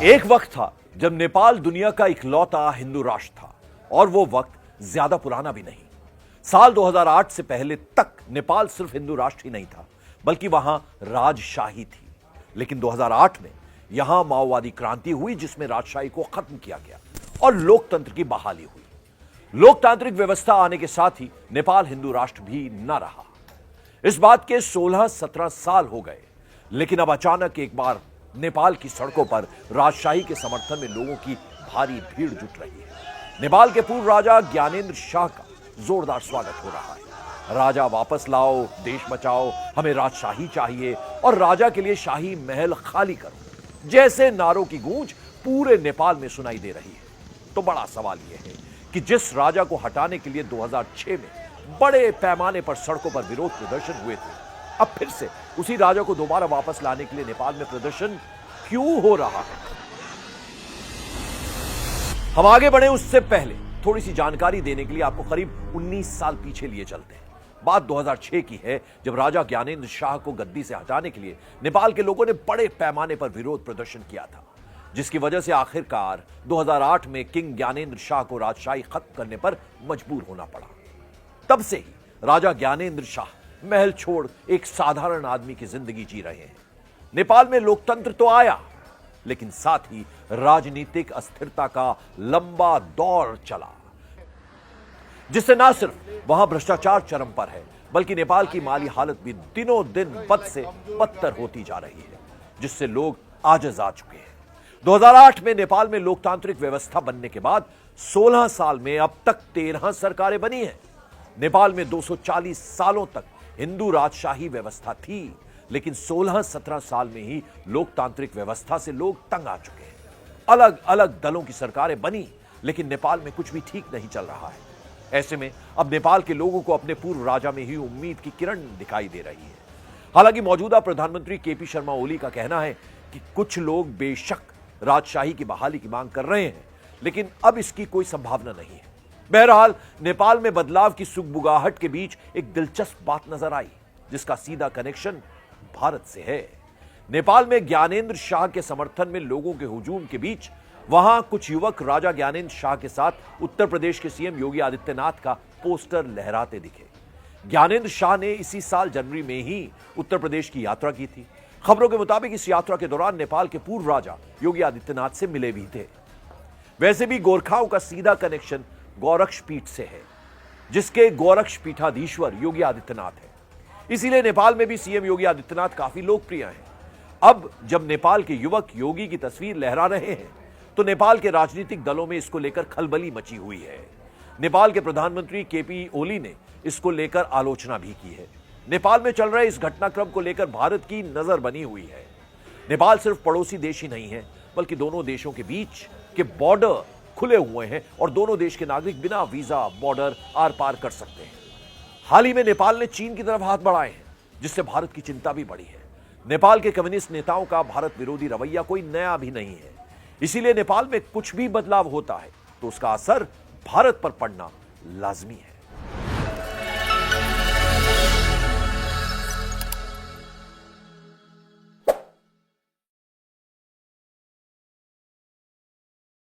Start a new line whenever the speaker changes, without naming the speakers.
एक वक्त था जब नेपाल दुनिया का इकलौता हिंदू राष्ट्र था और वो वक्त ज्यादा पुराना भी नहीं। साल 2008 से पहले तक नेपाल सिर्फ हिंदू राष्ट्र ही नहीं था बल्कि वहां राजशाही थी। लेकिन 2008 में यहां माओवादी क्रांति हुई जिसमें राजशाही को खत्म किया गया और लोकतंत्र की बहाली हुई। लोकतांत्रिक व्यवस्था आने के साथ ही नेपाल हिंदू राष्ट्र भी न रहा। इस बात के 16-17 साल हो गए, लेकिन अब अचानक एक बार नेपाल की सड़कों पर राजशाही के समर्थन में लोगों की भारी भीड़ जुट रही है। नेपाल के पूर्व राजा ज्ञानेंद्र शाह का जोरदार स्वागत हो रहा है। राजा वापस लाओ, देश बचाओ, हमें राजशाही चाहिए और राजा के लिए शाही महल खाली करो जैसे नारों की गूंज पूरे नेपाल में सुनाई दे रही है। तो बड़ा सवाल यह है कि जिस राजा को हटाने के लिए 2006 में बड़े पैमाने पर सड़कों पर विरोध प्रदर्शन हुए थे, अब फिर से उसी राजा को दोबारा वापस लाने के लिए नेपाल में प्रदर्शन क्यों हो रहा है? हम आगे बढ़े उससे पहले थोड़ी सी जानकारी देने के लिए आपको करीब 19 साल पीछे लिए चलते हैं। बात 2006 की है, जब राजा ज्ञानेंद्र शाह को गद्दी से हटाने के लिए नेपाल के लोगों ने बड़े पैमाने पर विरोध प्रदर्शन किया था, जिसकी वजह से आखिरकार 2008 में किंग ज्ञानेंद्र शाह को राजशाही खत्म करने पर मजबूर होना पड़ा। तब से ही राजा ज्ञानेंद्र शाह महल छोड़ एक साधारण आदमी की जिंदगी जी रहे हैं। नेपाल में लोकतंत्र तो आया, लेकिन साथ ही राजनीतिक अस्थिरता का लंबा दौर चला, जिससे न सिर्फ वहां भ्रष्टाचार चरम पर है बल्कि नेपाल की माली हालत भी दिनों दिन बद से बदतर होती जा रही है, जिससे लोग आजिज आ चुके हैं। 2008 में नेपाल में लोकतांत्रिक व्यवस्था बनने के बाद 16 साल में अब तक 13 सरकारें बनी हैं। नेपाल में 240 सालों तक हिंदू राजशाही व्यवस्था थी, लेकिन 16-17 साल में ही लोकतांत्रिक व्यवस्था से लोग तंग आ चुके हैं। अलग अलग दलों की सरकारें बनी, लेकिन नेपाल में कुछ भी ठीक नहीं चल रहा है। ऐसे में अब नेपाल के लोगों को अपने पूर्व राजा में ही उम्मीद की किरण दिखाई दे रही है। हालांकि मौजूदा प्रधानमंत्री केपी शर्मा ओली का कहना है कि कुछ लोग बेशक राजशाही की बहाली की मांग कर रहे हैं, लेकिन अब इसकी कोई संभावना नहीं है। बहरहाल नेपाल में बदलाव की सुगबुगाहट के बीच एक दिलचस्प बात नजर आई, जिसका सीधा कनेक्शन भारत से है। नेपाल में ज्ञानेंद्र शाह के समर्थन में लोगों के हुजूम के बीच वहां कुछ युवक राजा ज्ञानेंद्र शाह के साथ उत्तर प्रदेश के सीएम योगी आदित्यनाथ का पोस्टर लहराते दिखे। ज्ञानेंद्र शाह ने इसी साल जनवरी में ही उत्तर प्रदेश की यात्रा की थी। खबरों के मुताबिक इस यात्रा के दौरान नेपाल के पूर्व राजा योगी आदित्यनाथ से मिले भी थे। वैसे भी गोरखाओं का सीधा कनेक्शन गोरक्ष पीठ से है, जिसके गोरक्ष पीठाधीश्वर योगी आदित्यनाथ है। इसीलिए नेपाल में भी सीएम योगी आदित्यनाथ काफी लोकप्रिय हैं। अब जब नेपाल के युवक योगी की तस्वीर लहरा रहे हैं, तो नेपाल के राजनीतिक दलों में इसको लेकर खलबली मची हुई है। नेपाल के प्रधानमंत्री केपी ओली ने इसको लेकर आलोचना भी की है। नेपाल में चल रहे इस घटनाक्रम को लेकर भारत की नजर बनी हुई है। नेपाल सिर्फ पड़ोसी देश ही नहीं है, बल्कि दोनों देशों के बीच के बॉर्डर खुले हुए हैं और दोनों देश के नागरिक बिना वीजा बॉर्डर आर पार कर सकते हैं। हाल ही में नेपाल ने चीन की तरफ हाथ बढ़ाए हैं, जिससे भारत की चिंता भी बढ़ी है। नेपाल के कम्युनिस्ट नेताओं का भारत विरोधी रवैया कोई नया भी नहीं है। इसीलिए नेपाल में कुछ भी बदलाव होता है तो उसका असर भारत पर पड़ना लाजमी है।